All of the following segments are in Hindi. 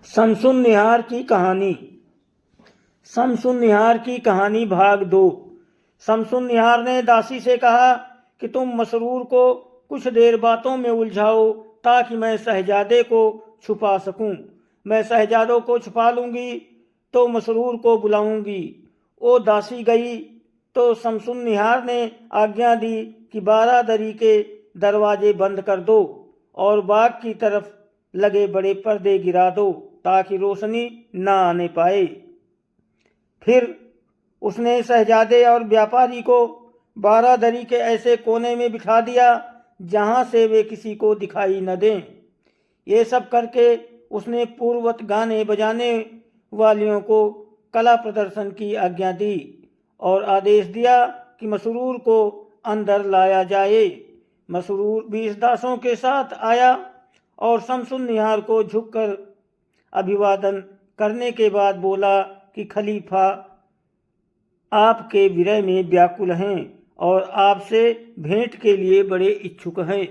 शमसुन निहार की कहानी। शमसुन निहार की कहानी भाग 2। शमसुन निहार ने दासी से कहा कि तुम मसरूर को कुछ देर बातों में उलझाओ ताकि मैं शहजादे को छुपा सकूं। मैं शहजादों को छुपा लूंगी तो मसरूर को बुलाऊंगी। वो दासी गई तो शमसुन निहार ने आज्ञा दी कि बारादरी के दरवाजे बंद कर दो और बाग की तरफ लगे बड़े पर्दे गिरा दो ताकि रोशनी न आने पाए। फिर उसने शहजादे और व्यापारी को बारादरी के ऐसे कोने में बिठा दिया जहां से वे किसी को दिखाई न दें। ये सब करके उसने पूर्ववत गाने बजाने वालियों को कला प्रदर्शन की आज्ञा दी और आदेश दिया कि मसरूर को अंदर लाया जाए। मसरूर 20 दासों के साथ आया और शमसुन निहार को झुककर अभिवादन करने के बाद बोला कि खलीफा आपके विरह में व्याकुल हैं और आपसे भेंट के लिए बड़े इच्छुक हैं।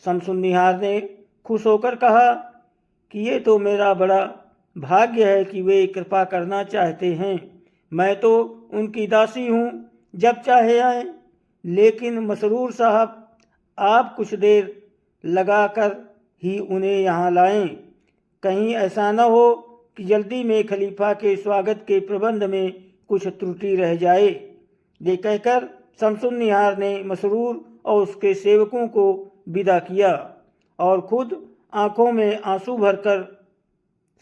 शमसुन निहार ने खुश होकर कहा कि ये तो मेरा बड़ा भाग्य है कि वे कृपा करना चाहते हैं। मैं तो उनकी दासी हूँ, जब चाहे आए। लेकिन मसरूर साहब, आप कुछ देर लगाकर ही उन्हें यहाँ लाएं। कहीं ऐसा न हो कि जल्दी में खलीफा के स्वागत के प्रबंध में कुछ त्रुटि रह जाए। ये कहकर शमसुन निहार ने मसरूर और उसके सेवकों को विदा किया और खुद आंखों में आंसू भरकर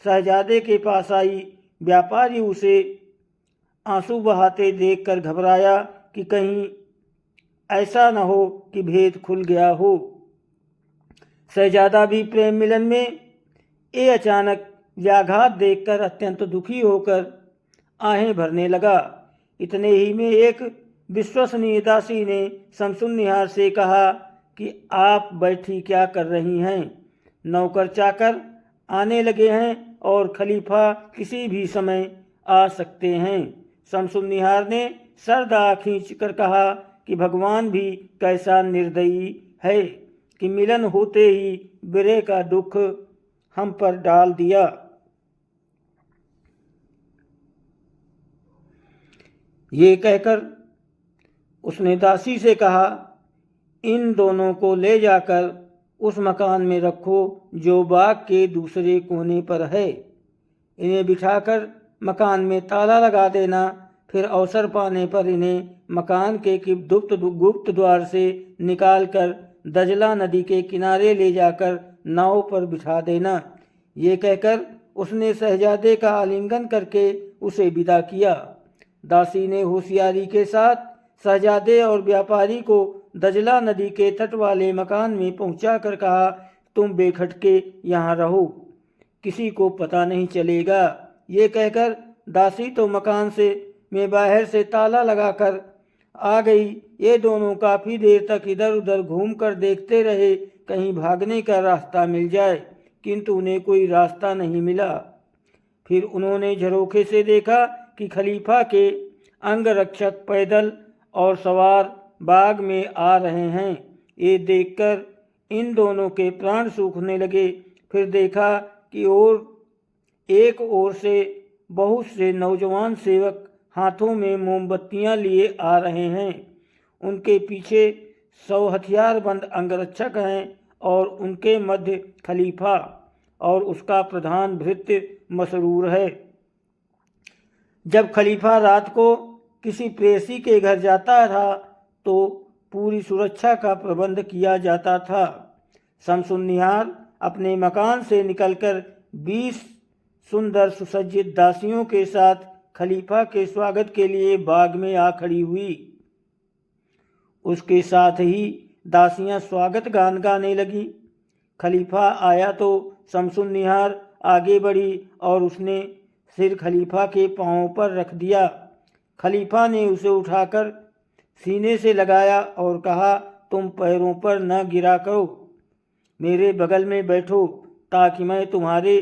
शहजादे के पास आई। व्यापारी उसे आंसू बहाते देखकर घबराया कि कहीं ऐसा न हो कि भेद खुल गया हो। शहजादा भी प्रेम मिलन में ये अचानक व्याघात देखकर अत्यंत दुखी होकर आहें भरने लगा। इतने ही में एक विश्वसनीय दासी ने शमसुन निहार से कहा कि आप बैठी क्या कर रही हैं? नौकर चाकर आने लगे हैं और खलीफा किसी भी समय आ सकते हैं। शमसुन निहार ने सरदा खींच कर कहा कि भगवान भी कैसा निर्दयी है कि मिलन होते ही विरह का दुख हम पर डाल दिया। ये कहकर उसने दासी से कहा, इन दोनों को ले जाकर उस मकान में रखो जो बाग के दूसरे कोने पर है। इन्हें बिठाकर मकान में ताला लगा देना। फिर अवसर पाने पर इन्हें मकान के गुप्त द्वार से निकालकर दजला नदी के किनारे ले जाकर नाव पर बिठा देना। ये कहकर उसने शहजादे का आलिंगन करके उसे विदा किया। दासी ने होशियारी के साथ शहजादे और व्यापारी को दजला नदी के तट वाले मकान में पहुंचाकर कहा, तुम बेखटके यहाँ रहो, किसी को पता नहीं चलेगा। ये कहकर दासी तो मकान में बाहर से ताला लगाकर आ गई। ये दोनों काफ़ी देर तक इधर उधर घूमकर देखते रहे कहीं भागने का रास्ता मिल जाए, किंतु उन्हें कोई रास्ता नहीं मिला। फिर उन्होंने झरोखे से देखा कि खलीफा के अंगरक्षक पैदल और सवार बाग में आ रहे हैं। ये देखकर इन दोनों के प्राण सूखने लगे। फिर देखा कि एक ओर से बहुत से नौजवान सेवक हाथों में मोमबत्तियां लिए आ रहे हैं। उनके पीछे 100 हथियारबंद अंगरक्षक हैं और उनके मध्य खलीफा और उसका प्रधान भृत्य मसरूर है। जब खलीफा रात को किसी प्रेसी के घर जाता था तो पूरी सुरक्षा का प्रबंध किया जाता था। शमसुन निहार अपने मकान से निकलकर 20 सुंदर सुसज्जित दासियों के साथ खलीफा के स्वागत के लिए बाग में आ खड़ी हुई। उसके साथ ही दासियां स्वागत गान गाने लगी। खलीफा आया तो शमसुन निहार आगे बढ़ी और उसने सिर खलीफा के पांवों पर रख दिया। खलीफा ने उसे उठाकर सीने से लगाया और कहा, तुम पैरों पर न गिरा करो, मेरे बगल में बैठो। ताकि मैं तुम्हारे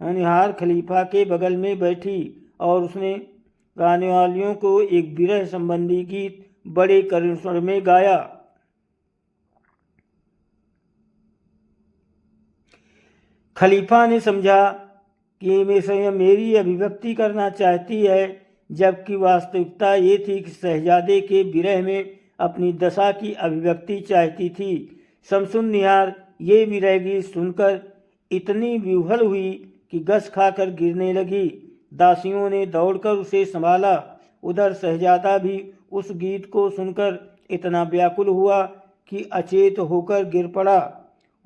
निहार खलीफा के बगल में बैठी और उसने गाने वालियों को एक विरह संबंधी गीत बड़े करुण स्वर में गाया। खलीफा ने समझा कि ये मेरी अभिव्यक्ति करना चाहती है, जबकि वास्तविकता ये थी कि शहजादे के विरह में अपनी दशा की अभिव्यक्ति चाहती थी। शमसुन निहार ये विरह गीत सुनकर इतनी विह्वल हुई कि गस खाकर गिरने लगी। दासियों ने दौड़कर उसे संभाला। उधर शहजादा भी उस गीत को सुनकर इतना व्याकुल हुआ कि अचेत होकर गिर पड़ा।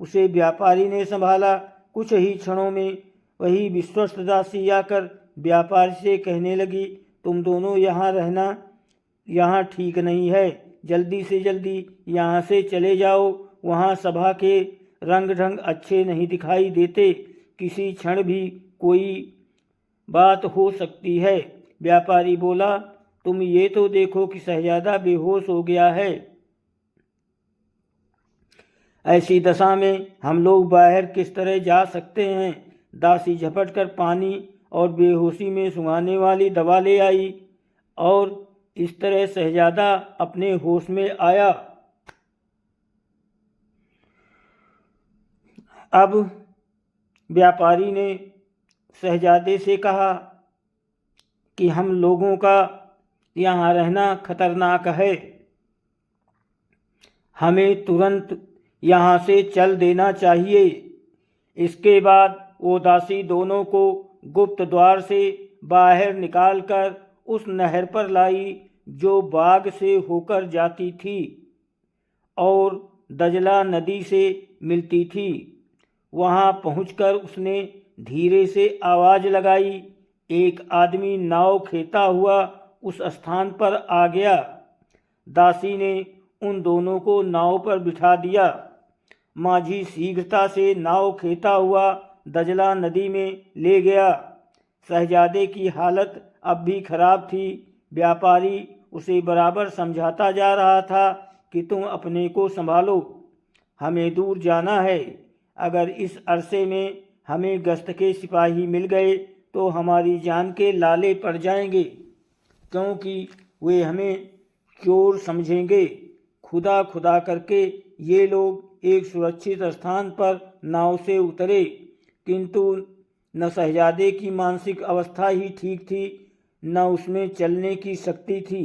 उसे व्यापारी ने संभाला। कुछ ही क्षणों में वही विश्वस्त दासी आकर व्यापारी से कहने लगी, तुम दोनों यहाँ रहना यहाँ ठीक नहीं है, जल्दी से जल्दी यहाँ से चले जाओ। वहाँ सभा के रंग ढंग अच्छे नहीं दिखाई देते, किसी क्षण भी कोई बात हो सकती है। व्यापारी बोला, तुम ये तो देखो कि शहजादा बेहोश हो गया है। ऐसी दशा में हम लोग बाहर किस तरह जा सकते हैं। दासी झपट कर पानी और बेहोशी में सुंघाने वाली दवा ले आई और इस तरह शहजादा अपने होश में आया। अब व्यापारी ने शहजादे से कहा कि हम लोगों का यहाँ रहना खतरनाक है, हमें तुरंत यहाँ से चल देना चाहिए। इसके बाद वो दासी दोनों को गुप्त द्वार से बाहर निकालकर उस नहर पर लाई जो बाग से होकर जाती थी और दजला नदी से मिलती थी। वहाँ पहुंचकर उसने धीरे से आवाज़ लगाई। एक आदमी नाव खेता हुआ उस स्थान पर आ गया। दासी ने उन दोनों को नाव पर बिठा दिया। माझी शीघ्रता से नाव खेता हुआ दजला नदी में ले गया। शहजादे की हालत अब भी खराब थी। व्यापारी उसे बराबर समझाता जा रहा था कि तुम अपने को संभालो, हमें दूर जाना है। अगर इस अरसे में हमें गश्त के सिपाही मिल गए तो हमारी जान के लाले पड़ जाएंगे, क्योंकि वे हमें चोर समझेंगे। खुदा खुदा करके ये लोग एक सुरक्षित स्थान पर नाव से उतरे, किंतु न शहजादे की मानसिक अवस्था ही ठीक थी, न उसमें चलने की शक्ति थी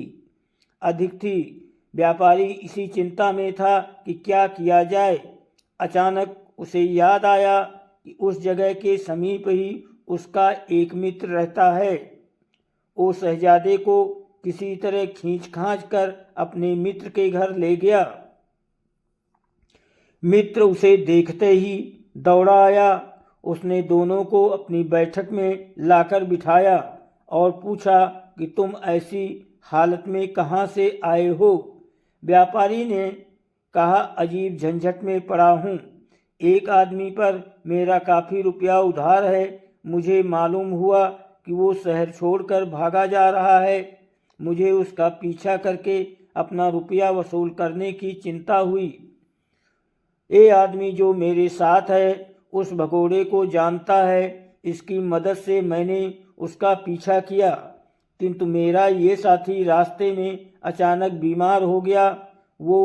अधिक थी। व्यापारी इसी चिंता में था कि क्या किया जाए। अचानक उसे याद आया कि उस जगह के समीप ही उसका एक मित्र रहता है। वो शहजादे को किसी तरह खींच खांच कर अपने मित्र के घर ले गया। मित्र उसे देखते ही दौड़ा आया। उसने दोनों को अपनी बैठक में लाकर बिठाया और पूछा कि तुम ऐसी हालत में कहाँ से आए हो। व्यापारी ने कहा, अजीब झंझट में पड़ा हूँ। एक आदमी पर मेरा काफ़ी रुपया उधार है। मुझे मालूम हुआ कि वो शहर छोड़कर भागा जा रहा है। मुझे उसका पीछा करके अपना रुपया वसूल करने की चिंता हुई। ये आदमी जो मेरे साथ है उस भगोड़े को जानता है। इसकी मदद से मैंने उसका पीछा किया, किंतु मेरा ये साथी रास्ते में अचानक बीमार हो गया। वो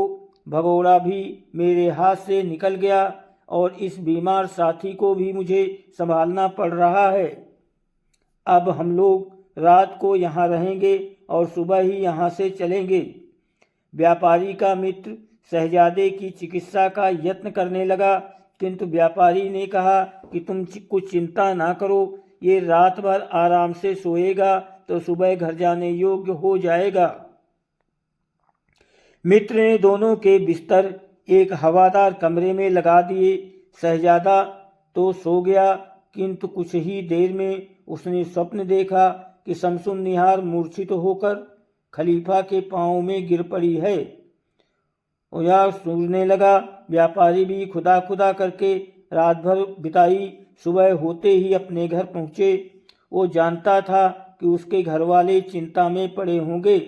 भगोड़ा भी मेरे हाथ से निकल गया और इस बीमार साथी को भी मुझे संभालना पड़ रहा है। अब हम लोग रात को यहाँ रहेंगे और सुबह ही यहाँ से चलेंगे। व्यापारी का मित्र शहजादे की चिकित्सा का यत्न करने लगा, किंतु व्यापारी ने कहा कि तुम कुछ चिंता ना करो, ये रात भर आराम से सोएगा तो सुबह घर जाने योग्य हो जाएगा। मित्र ने दोनों के बिस्तर एक हवादार कमरे में लगा दिए। शहजादा तो सो गया, किंतु कुछ ही देर में उसने स्वप्न देखा कि शमसुन निहार मूर्छित होकर खलीफा के पांव में गिर पड़ी है। वह सूझने लगा। व्यापारी भी खुदा खुदा करके रात भर बिताई। सुबह होते ही अपने घर पहुँचे। वो जानता था कि उसके घर वाले चिंता में पड़े होंगे,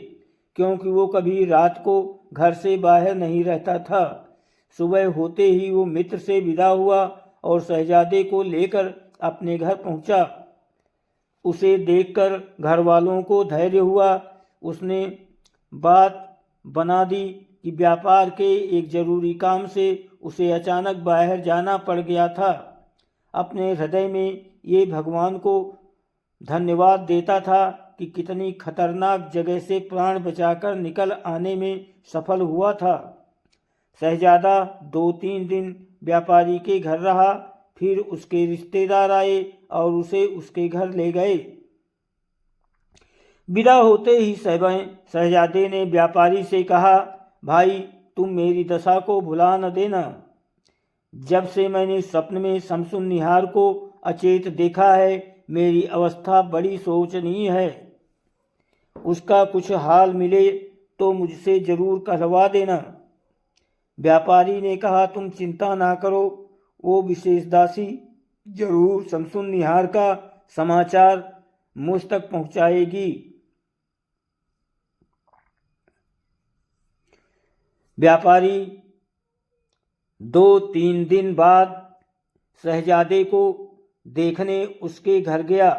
क्योंकि वो कभी रात को घर से बाहर नहीं रहता था। सुबह होते ही वो मित्र से विदा हुआ और शहजादे को लेकर अपने घर पहुंचा। उसे देखकर घर वालों को धैर्य हुआ। उसने बात बना दी कि व्यापार के एक जरूरी काम से उसे अचानक बाहर जाना पड़ गया था। अपने हृदय में ये भगवान को धन्यवाद देता था कि कितनी खतरनाक जगह से प्राण बचाकर निकल आने में सफल हुआ था। शहजादा 2-3 दिन व्यापारी के घर रहा, फिर उसके रिश्तेदार आए और उसे उसके घर ले गए। विदा होते ही शहजादे ने व्यापारी से कहा, भाई तुम मेरी दशा को भुला न देना। जब से मैंने स्वप्न में शमसुन निहार को अचेत देखा है, मेरी अवस्था बड़ी शोचनीय है। उसका कुछ हाल मिले तो मुझसे जरूर कहलवा देना। व्यापारी ने कहा, तुम चिंता ना करो, वो विशेष दासी जरूर शमसुन निहार का समाचार मुझ तक पहुंचाएगी। व्यापारी 2-3 दिन बाद शहजादे को देखने उसके घर गया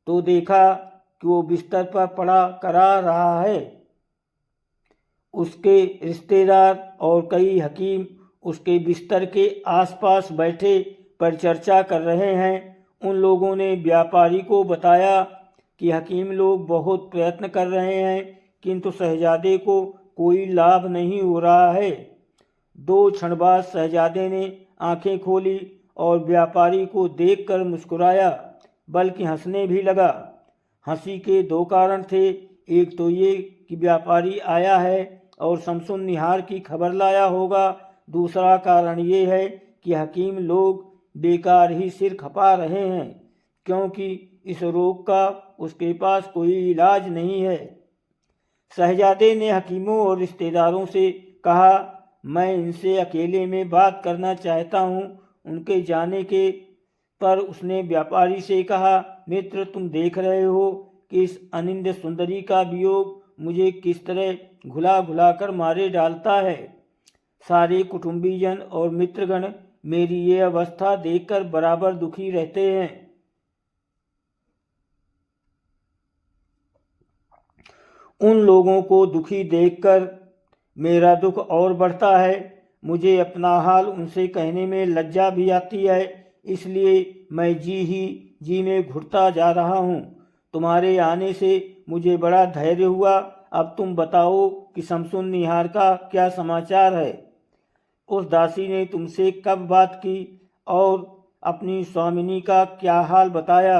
तो देखा कि वो बिस्तर पर पड़ा करा रहा है। उसके रिश्तेदार और कई हकीम उसके बिस्तर के आसपास बैठे परिचर्चा कर रहे हैं। उन लोगों ने व्यापारी को बताया कि हकीम लोग बहुत प्रयत्न कर रहे हैं, किंतु शहजादे को कोई लाभ नहीं हो रहा है। 2 क्षण बाद शहजादे ने आंखें खोली और व्यापारी को देखकर मुस्कुराया, बल्कि हंसने भी लगा। हंसी के 2 कारण थे। एक तो ये कि व्यापारी आया है और शमसुन निहार की खबर लाया होगा। दूसरा कारण ये है कि हकीम लोग बेकार ही सिर खपा रहे हैं, क्योंकि इस रोग का उसके पास कोई इलाज नहीं है। शहजादे ने हकीमों और रिश्तेदारों से कहा, मैं इनसे अकेले में बात करना चाहता हूँ। उनके जाने के पर उसने व्यापारी से कहा, मित्र तुम देख रहे हो कि इस अनिंद सुंदरी का वियोग मुझे किस तरह घुला घुला कर मारे डालता है। सारे कुटुंबीजन और मित्रगण मेरी ये अवस्था देखकर बराबर दुखी रहते हैं। उन लोगों को दुखी देखकर मेरा दुख और बढ़ता है। मुझे अपना हाल उनसे कहने में लज्जा भी आती है, इसलिए मैं जी में घुटता जा रहा हूँ। तुम्हारे आने से मुझे बड़ा धैर्य हुआ। अब तुम बताओ कि शमसुन निहार का क्या समाचार है। उस दासी ने तुमसे कब बात की और अपनी स्वामिनी का क्या हाल बताया।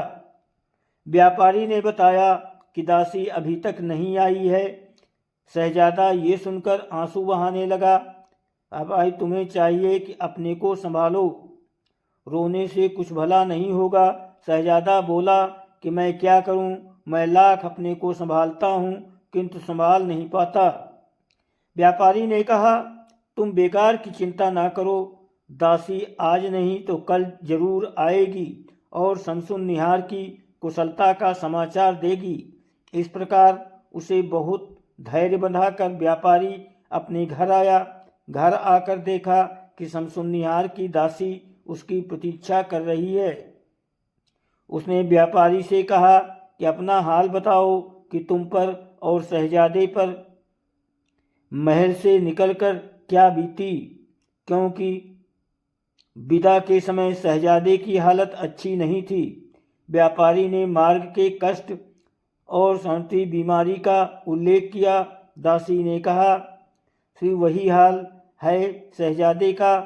व्यापारी ने बताया कि दासी अभी तक नहीं आई है। शहजादा ये सुनकर आंसू बहाने लगा। अब भाई तुम्हें चाहिए कि अपने को संभालो, रोने से कुछ भला नहीं होगा। शहजादा बोला कि मैं क्या करूं, मैं लाख अपने को संभालता हूं, किंतु संभाल नहीं पाता। व्यापारी ने कहा, तुम बेकार की चिंता ना करो, दासी आज नहीं तो कल जरूर आएगी और शमसुन निहार की कुशलता का समाचार देगी। इस प्रकार उसे बहुत धैर्य बंधाकर व्यापारी अपने घर आया। घर आकर देखा कि शमसुन निहार की दासी उसकी प्रतीक्षा कर रही है। उसने व्यापारी से कहा कि अपना हाल बताओ कि तुम पर और शहजादे पर महल से निकलकर क्या बीती, क्योंकि विदा के समय शहजादे की हालत अच्छी नहीं थी। व्यापारी ने मार्ग के कष्ट और सौंती बीमारी का उल्लेख किया। दासी ने कहा, फिर वही हाल है शहजादे का।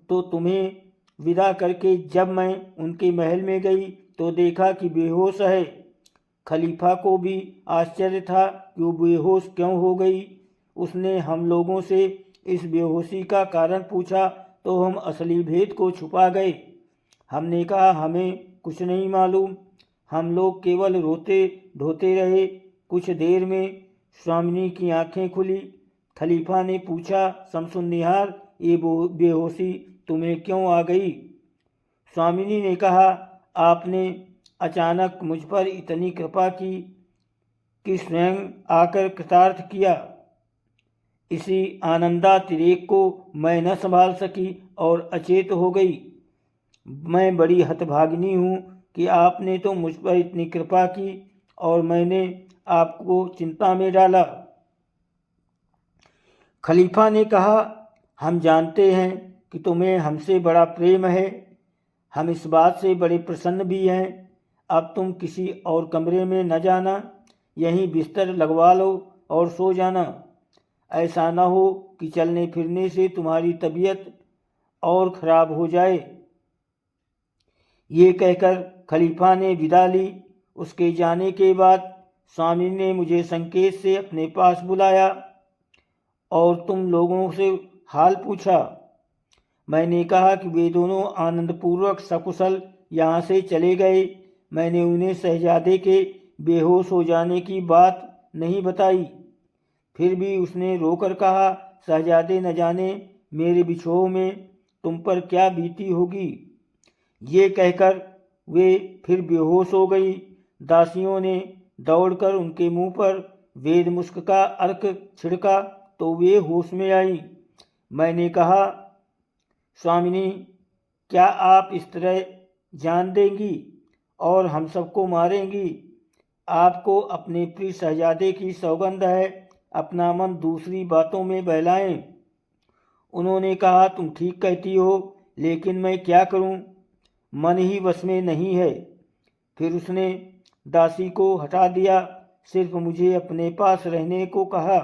तो तुम्हें विदा करके जब मैं उनके महल में गई तो देखा कि बेहोश है। खलीफा को भी आश्चर्य था कि वो बेहोश क्यों हो गई। उसने हम लोगों से इस बेहोशी का कारण पूछा तो हम असली भेद को छुपा गए। हमने कहा, हमें कुछ नहीं मालूम, हम लोग केवल रोते धोते रहे। कुछ देर में स्वामिनी की आंखें खुली। खलीफा ने पूछा, शमसुन निहार, ये बेहोशी तुम्हें क्यों आ गई। स्वामिनी ने कहा, आपने अचानक मुझ पर इतनी कृपा की कि स्वयं आकर कृतार्थ किया। इसी आनंदातिरेक को मैं न संभाल सकी और अचेत हो गई। मैं बड़ी हतभागिनी हूँ कि आपने तो मुझ पर इतनी कृपा की और मैंने आपको चिंता में डाला। खलीफा ने कहा, हम जानते हैं कि तुम्हें हमसे बड़ा प्रेम है। हम इस बात से बड़े प्रसन्न भी हैं। अब तुम किसी और कमरे में न जाना, यहीं बिस्तर लगवा लो और सो जाना। ऐसा न हो कि चलने फिरने से तुम्हारी तबीयत और खराब हो जाए। ये कहकर खलीफा ने विदा ली। उसके जाने के बाद स्वामी ने मुझे संकेत से अपने पास बुलाया और तुम लोगों से हाल पूछा। मैंने कहा कि वे दोनों आनंदपूर्वक सकुशल यहाँ से चले गए। मैंने उन्हें शहजादे के बेहोश हो जाने की बात नहीं बताई। फिर भी उसने रोकर कहा, शहजादे न जाने मेरे बिछोह में तुम पर क्या बीती होगी। ये कहकर वे फिर बेहोश हो गई। दासियों ने दौड़कर उनके मुंह पर वेद मुस्क का अर्क छिड़का तो वे होश में आई। मैंने कहा, स्वामिनी, क्या आप इस तरह जान देंगी और हम सबको मारेंगी? आपको अपने प्रिय शहजादे की सौगंध है, अपना मन दूसरी बातों में बहलाएं। उन्होंने कहा, तुम ठीक कहती हो, लेकिन मैं क्या करूं, मन ही वश में नहीं है। फिर उसने दासी को हटा दिया, सिर्फ मुझे अपने पास रहने को कहा।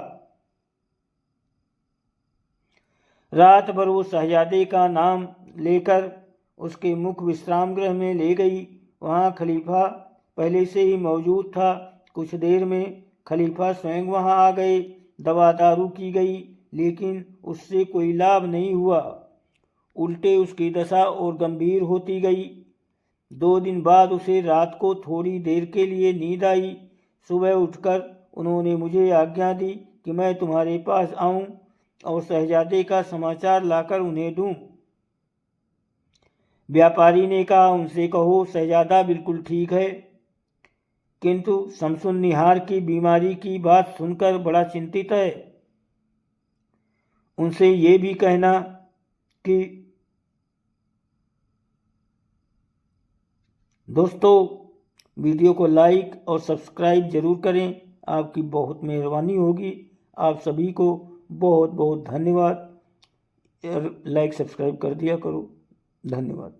रात भर वो शहजादे का नाम लेकर उसके मुख विश्राम गृह में ले गई। वहाँ खलीफा पहले से ही मौजूद था। कुछ देर में खलीफा स्वयं वहाँ आ गए। दवा दारू की गई, लेकिन उससे कोई लाभ नहीं हुआ। उल्टे उसकी दशा और गंभीर होती गई। 2 दिन बाद उसे रात को थोड़ी देर के लिए नींद आई। सुबह उठकर उन्होंने मुझे आज्ञा दी कि मैं तुम्हारे पास आऊं और शहजादे का समाचार लाकर उन्हें दूं। व्यापारी ने कहा, उनसे कहो शहजादा बिल्कुल ठीक है, किंतु शमसुन निहार की बीमारी की बात सुनकर बड़ा चिंतित है। उनसे ये भी कहना कि दोस्तों, वीडियो को लाइक और सब्सक्राइब जरूर करें। आपकी बहुत मेहरबानी होगी। आप सभी को बहुत बहुत धन्यवाद। लाइक सब्सक्राइब कर दिया करो। धन्यवाद।